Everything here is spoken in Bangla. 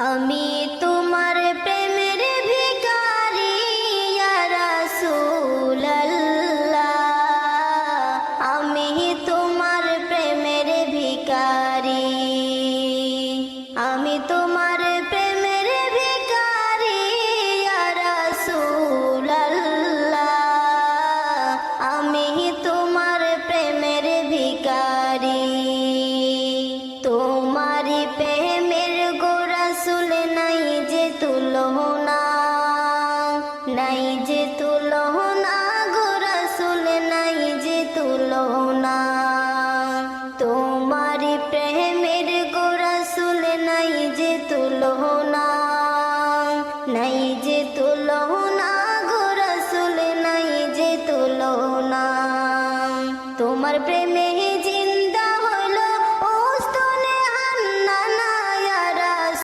আমি তোমার প্রেমের ভিখারি ইয়া রাসূলুল্লাহ, আমি তোমার প্রেমের ভিখারি, আমি তোমার প্রেমের ভিখারি ইয়া রাসূলুল্লাহ, আমি তোমার প্রেমের ভিখারি। তোমারি প্রেমের গো রাসূল নাই যে তুলনা, নাই